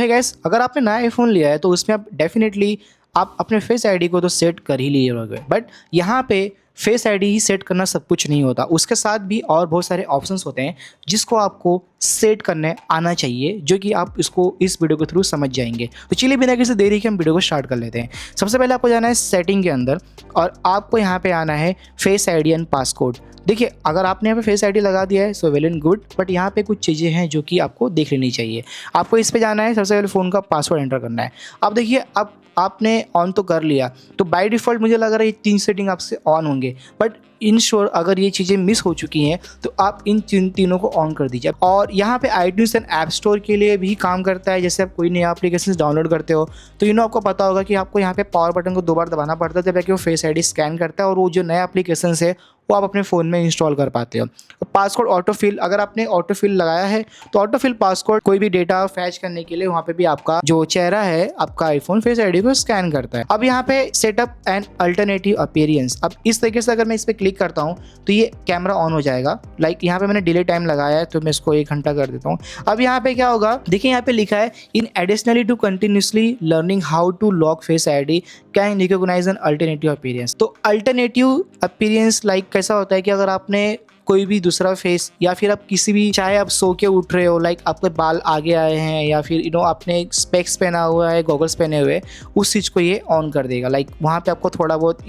है गाइस, अगर आपने नया आईफोन लिया है तो उसमें आप डेफिनेटली आप अपने फेस आईडी को तो सेट कर ही लिए होगे, बट यहाँ पे फेस आईडी ही सेट करना सब कुछ नहीं होता, उसके साथ भी और बहुत सारे ऑप्शंस होते हैं जिसको आपको सेट करने आना चाहिए, जो कि आप इसको इस वीडियो के थ्रू समझ जाएंगे। तो चलिए बिना किसी देरी के हम वीडियो को स्टार्ट कर लेते हैं। सबसे पहले आपको जाना है सेटिंग के अंदर और आपको यहाँ पे आना है फेस आईडी एंड पासकोड। देखिए, अगर आपने यहाँ पे फेस आईडी लगा दिया है so well and good, but यहाँ पे कुछ चीज़ें हैं जो कि आपको देख लेनी चाहिए। आपको इस पे जाना है, सबसे पहले फ़ोन का पासवर्ड एंटर करना है। अब देखिए, अब आपने ऑन तो कर लिया तो बाय डिफ़ॉल्ट मुझे लग रहा है ये 3 सेटिंग आपसे ऑन होंगे, बट इन श्योर अगर ये चीज़ें मिस हो चुकी हैं तो आप इन तीनों को ऑन कर दीजिए। और यहाँ पे आईट्यून्स एंड ऐप स्टोर के लिए भी काम करता है। जैसे आप कोई नया एप्लीकेशन डाउनलोड करते हो तो आपको पता होगा कि आपको यहाँ पे पावर बटन को 2 बार दबाना पड़ता है, जब जाके वो फेस आईडी स्कैन करता है और वो जो नया एप्लीकेशन है वो आप अपने फ़ोन में इंस्टॉल कर पाते हो। पासकोड ऑटोफिल, अगर आपने ऑटोफिल लगाया है तो ऑटोफिल पासकोड कोई भी डेटा फैच करने के लिए वहाँ पे भी आपका जो चेहरा है आपका आईफोन फेस आईडी को स्कैन करता है। अब यहाँ पे सेटअप एंड अल्टरनेटिव अपीयरेंस, अब इस तरीके से अगर मैं इस पर क्लिक करता हूँ तो ये कैमरा ऑन हो जाएगा। लाइक यहाँ पे मैंने डिले टाइम लगाया है तो मैं इसको 1 घंटा कर देता हूँ। अब यहाँ पे क्या होगा, देखिए यहाँ पे लिखा है in additionally to continuously learning how to lock face ID can recognize an alternative appearance. तो अल्टरनेटिव अपीयरेंस लाइक कैसा होता है कि अगर आपने कोई भी दूसरा फेस या फिर आप किसी भी, चाहे आप सो के उठ रहे हो, लाइक आपके बाल आगे आए हैं या फिर आपने स्पेक्स पहना हुआ है, गॉगल्स पहने हुए, उस चीज़ को ये ऑन कर देगा। लाइक वहाँ पे आपको थोड़ा बहुत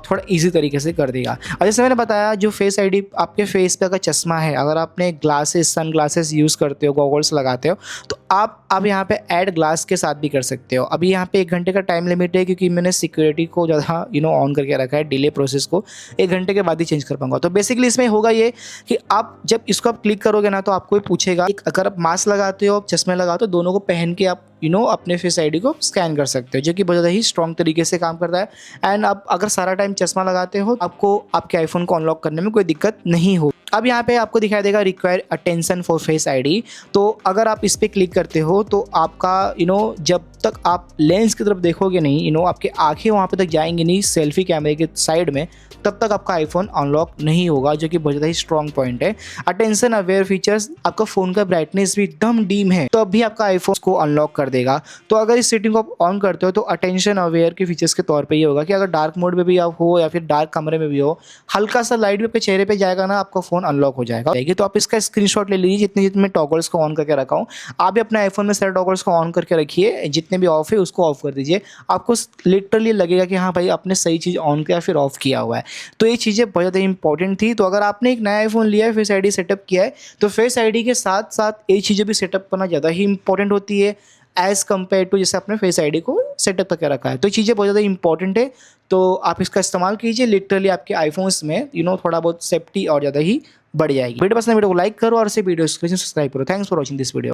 थोड़ा इजी तरीके से कर देगा। और जैसे मैंने बताया, जो फेस आईडी आपके फेस पे अगर चश्मा है, अगर आपने ग्लासेस सन ग्लासेस यूज़ करते हो, गॉगल्स लगाते हो, तो आप अब यहाँ पे ऐड ग्लास के साथ भी कर सकते हो। अभी यहाँ पे 1 घंटे का टाइम लिमिट है क्योंकि मैंने सिक्योरिटी को ज़्यादा ऑन करके रखा है, डिले प्रोसेस को 1 घंटे के बाद ही चेंज कर पाऊंगा। तो बेसिकली इसमें होगा ये कि आप जब इसको आप क्लिक करोगे ना तो आपको ये पूछेगा, अगर आप मास्क लगाते हो, चश्मे लगाते हो, दोनों को पहन के आप अपने फेस आईडी को स्कैन कर सकते हो, जो कि बहुत ज़्यादा ही स्ट्रॉन्ग तरीके से काम करता है। एंड आप अगर सारा टाइम चश्मा लगाते हो आपको आपके आईफोन को अनलॉक करने में कोई दिक्कत नहीं हो। अब यहाँ पे आपको दिखाई देगा require attention for face ID, तो अगर आप इस पर क्लिक करते हो तो आपका जब तक आप लेंस की तरफ देखोगे नहीं, आपके आंखें वहाँ पे तक जाएंगी नहीं सेल्फी कैमरे के साइड में, तब तक आपका आईफोन अनलॉक नहीं होगा, जो कि बहुत ज़्यादा ही स्ट्रॉन्ग पॉइंट है। अटेंशन अवेयर फीचर्स, आपका फ़ोन का ब्राइटनेस भी एकदम डीम है तो अभी आपका आईफोन को अनलॉक कर देगा। तो अगर इस सेटिंग को आप ऑन करते हो तो अटेंशन अवेयर के फीचर्स के तौर पे ये होगा कि अगर डार्क मोड में भी आप हो या फिर डार्क कमरे में भी हो, हल्का सा लाइट भी आपके चेहरे पे जाएगा ना, आपका फ़ोन अनलॉक हो जाएगा। तो आप इसका स्क्रीनशॉट ले लीजिए, जितने मैं टॉगल्स को ऑन करके रखा हूँ, आप भी अपने आईफोन में सारे टॉगल्स को ऑन करके रखिए, जितने भी ऑफ है उसको ऑफ कर दीजिए। आपको लिटरली लगेगा कि हाँ भाई आपने सही चीज़ ऑन किया फिर ऑफ किया हुआ है। तो ये चीज़ें बहुत ज़्यादा इंपॉर्टेंट थी। तो अगर आपने एक नया आईफोन लिया है, फेस आईडी सेटअप किया है, तो फेस आईडी के साथ साथ ये चीज़ें भी सेटअप करना ज़्यादा ही इंपॉर्टेंट होती है एज़ कम्पेयर टू जैसे आपने फेस आईडी को सेटअप करके रखा है। तो ये चीज़ें बहुत ज़्यादा इंपॉर्टेंट है, तो आप इसका इस्तेमाल कीजिए। लिटरली आपके आईफोन्स में थोड़ा बहुत सेफ्टी और ज़्यादा ही बढ़ जाएगी। वीडियो पसंद है वीडियो को लाइक करो और इसे वीडियो सब्सक्राइब करो। Thanks for watching this video.